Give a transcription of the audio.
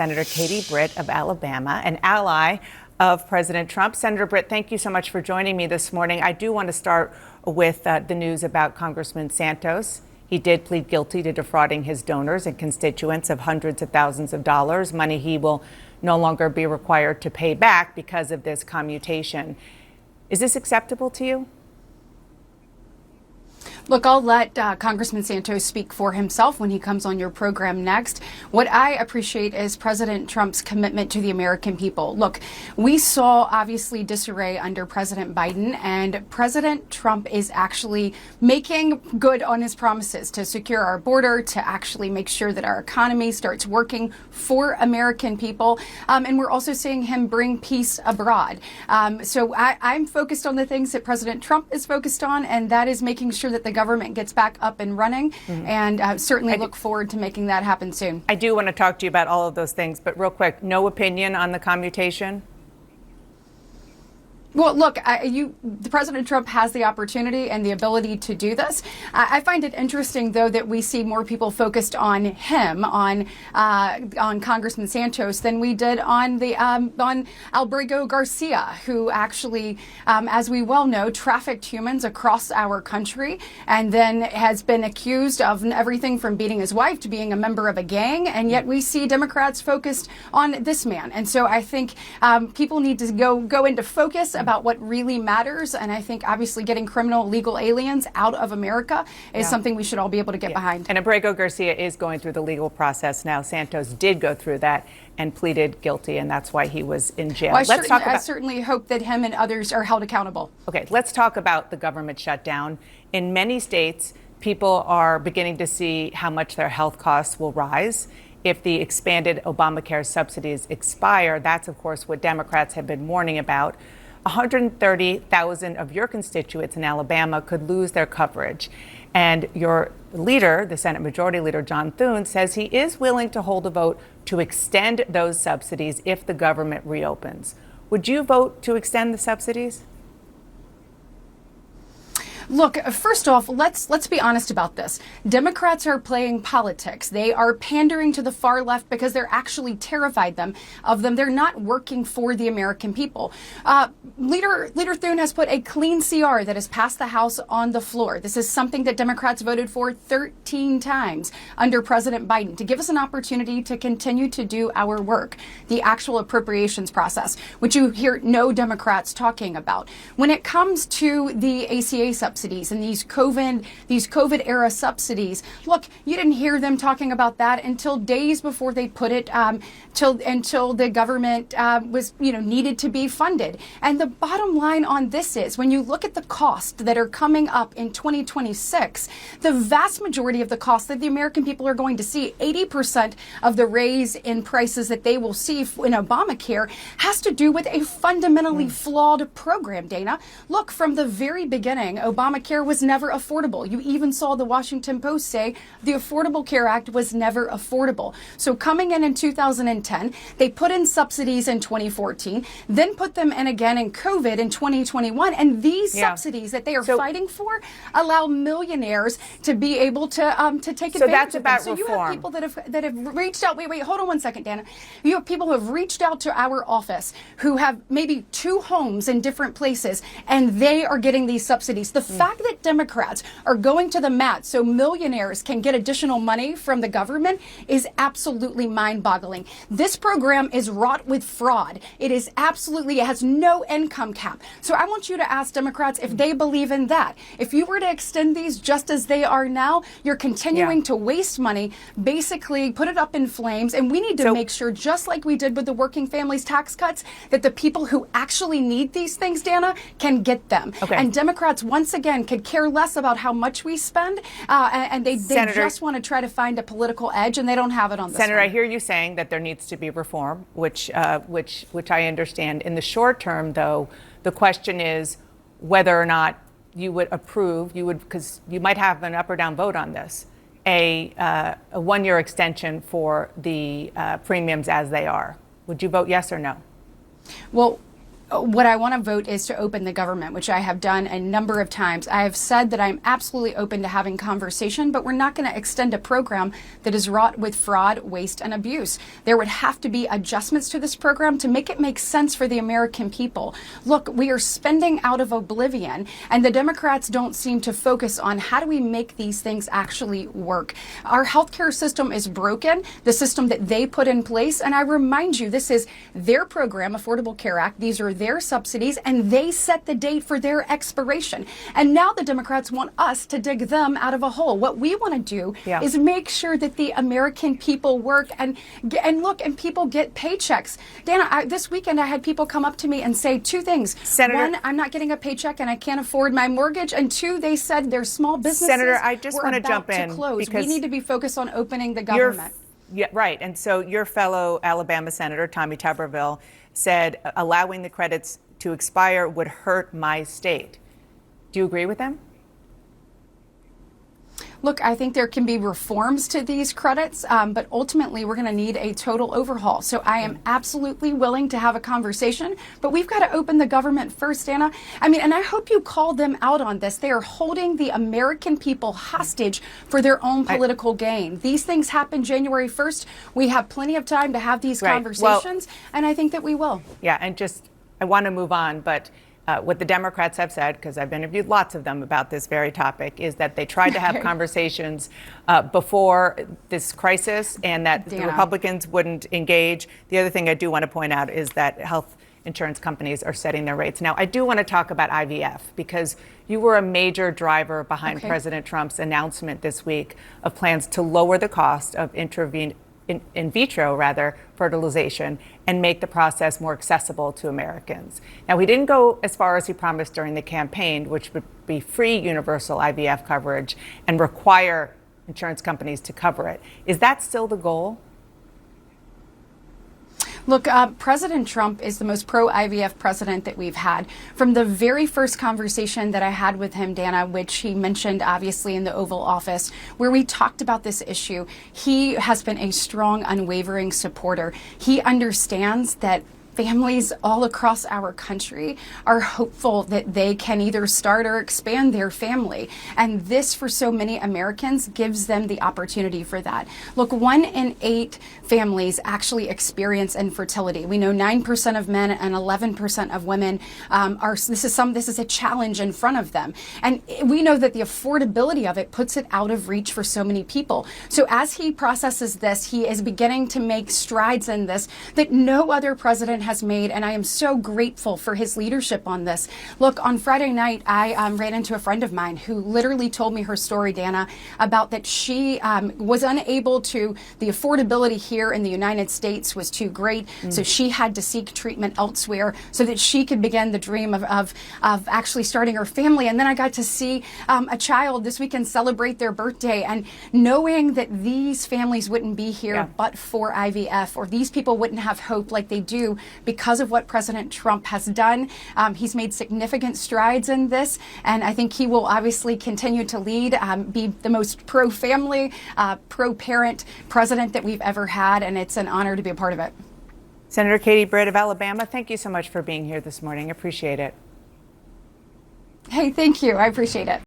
Senator Katie Britt of Alabama, an ally of President Trump. Senator Britt, thank you so much for joining me this morning. I do want to start with the news about Congressman Santos. He did plead guilty to defrauding his donors and constituents of hundreds of thousands of dollars, money he will no longer be required to pay back because of this commutation. Is this acceptable to you? Look, I'll let Congressman Santos speak for himself when he comes on your program next. What I appreciate is President Trump's commitment to the American people. Look, we saw obviously disarray under President Biden, and President Trump is actually making good on his promises to secure our border, to actually make sure that our economy starts working for American people. And we're also seeing him bring peace abroad. So I'm focused on the things that President Trump is focused on, and that is making sure that the government gets back up and running, and certainly look forward to making that happen soon. I do want to talk to you about all of those things, but real quick, no opinion on the commutation? Well, look, President Trump has the opportunity and the ability to do this. I find it interesting, though, that we see more people focused on him, on Congressman Santos, than we did on Albrego Garcia, who actually, as we well know, trafficked humans across our country, and then has been accused of everything from beating his wife to being a member of a gang. And yet we see Democrats focused on this man. And so I think people need to go into focus about what really matters. And I think obviously getting criminal illegal aliens out of America is something we should all be able to get behind. And Abrego Garcia is going through the legal process now. Santos did go through that and pleaded guilty, and that's why he was in jail. Well, I certainly hope that him and others are held accountable. Okay, let's talk about the government shutdown. In many states, people are beginning to see how much their health costs will rise if the expanded Obamacare subsidies expire. That's, of course, what Democrats have been warning about. 130,000 of your constituents in Alabama could lose their coverage. And your leader, the Senate Majority Leader John Thune, says he is willing to hold a vote to extend those subsidies if the government reopens. Would you vote to extend the subsidies? Look, first off, let's be honest about this. Democrats are playing politics. They are pandering to the far left because they're actually terrified of them. They're not working for the American people. Leader Thune has put a clean CR that has passed the House on the floor. This is something that Democrats voted for 13 times under President Biden, to give us an opportunity to continue to do our work, the actual appropriations process, which you hear no Democrats talking about. When it comes to the ACA subsidies and these COVID era subsidies, look, you didn't hear them talking about that until days before they put it, until the government was needed to be funded. And the bottom line on this is, when you look at the costs that are coming up in 2026, the vast majority of the costs that the American people are going to see, 80% of the raise in prices that they will see in Obamacare, has to do with a fundamentally flawed program, Dana. Look, from the very beginning, Obamacare was never affordable. You even saw the Washington Post say the Affordable Care Act was never affordable. So coming in 2010, they put in subsidies in 2014, then put them in again in COVID in 2021. And these subsidies that they are fighting for allow millionaires to be able to take advantage so that's of about them. So reform. You have people that have reached out. Wait, hold on one second, Dana. You have people who have reached out to our office who have maybe 2 homes in different places, and they are getting these subsidies. The fact that Democrats are going to the mat so millionaires can get additional money from the government is absolutely mind-boggling. This program is wrought with fraud. It has no income cap. So I want you to ask Democrats if they believe in that. If you were to extend these just as they are now, you're continuing to waste money, basically put it up in flames. And we need to make sure, just like we did with the working families tax cuts, that the people who actually need these things, Dana, can get them. And Democrats, once again, could care less about how much we spend, and they just want to try to find a political edge, and they don't have it on this Senator, one. I hear you saying that there needs to be reform, which I understand. In the short term, though, the question is whether or not you would approve, because you might have an up or down vote on this, a 1-year extension for the premiums as they are. Would you vote yes or no? Well, what I want to vote is to open the government, which I have done a number of times. I have said that I'm absolutely open to having conversation, but we're not going to extend a program that is wrought with fraud, waste, and abuse. There would have to be adjustments to this program to make it make sense for the American people. Look, we are spending out of oblivion, and the Democrats don't seem to focus on how do we make these things actually work. Our healthcare system is broken, the system that they put in place, and I remind you, this is their program, Affordable Care Act. These are their subsidies, and they set the date for their expiration. And now the Democrats want us to dig them out of a hole. What we want to do is make sure that the American people work and people get paychecks. Dana, this weekend I had people come up to me and say two things. Senator, one, I'm not getting a paycheck and I can't afford my mortgage. And two, they said their small businesses Senator, I just want to jump in because we need to be focused on opening the government. Yeah, right. And so your fellow Alabama Senator, Tommy Tuberville, said allowing the credits to expire would hurt my state. Do you agree with them? Look, I think there can be reforms to these credits, but ultimately we're going to need a total overhaul. So I am absolutely willing to have a conversation, but we've got to open the government first, Anna. I mean, and I hope you call them out on this. They are holding the American people hostage for their own political gain. These things happen January 1st. We have plenty of time to have these conversations, and I think that we will. Yeah, and I want to move on, but what the Democrats have said, because I've interviewed lots of them about this very topic, is that they tried to have conversations before this crisis and that the Republicans wouldn't engage. The other thing I do want to point out is that health insurance companies are setting their rates. Now, I do want to talk about IVF because you were a major driver behind President Trump's announcement this week of plans to lower the cost of in vitro fertilization and make the process more accessible to Americans. Now, he didn't go as far as he promised during the campaign, which would be free universal IVF coverage and require insurance companies to cover it. Is that still the goal? Look, President Trump is the most pro-IVF president that we've had. From the very first conversation that I had with him, Dana, which he mentioned obviously in the Oval Office, where we talked about this issue, he has been a strong, unwavering supporter. He understands that families all across our country are hopeful that they can either start or expand their family. And this, for so many Americans, gives them the opportunity for that. Look, 1 in 8 families actually experience infertility. We know 9% of men and 11% of women this is a challenge in front of them. And we know that the affordability of it puts it out of reach for so many people. So as he processes this, he is beginning to make strides in this that no other president has made, and I am so grateful for his leadership on this. Look, on Friday night, I ran into a friend of mine who literally told me her story, Dana, about that she was unable to, the affordability here in the United States was too great, so she had to seek treatment elsewhere so that she could begin the dream of actually starting her family. And then I got to see a child this weekend celebrate their birthday, and knowing that these families wouldn't be here but for IVF, or these people wouldn't have hope like they do because of what President Trump has done. He's made significant strides in this, and I think he will obviously continue to lead, be the most pro-family, pro-parent president that we've ever had, and it's an honor to be a part of it. Senator Katie Britt of Alabama, thank you so much for being here this morning. Appreciate it. Hey, thank you. I appreciate it.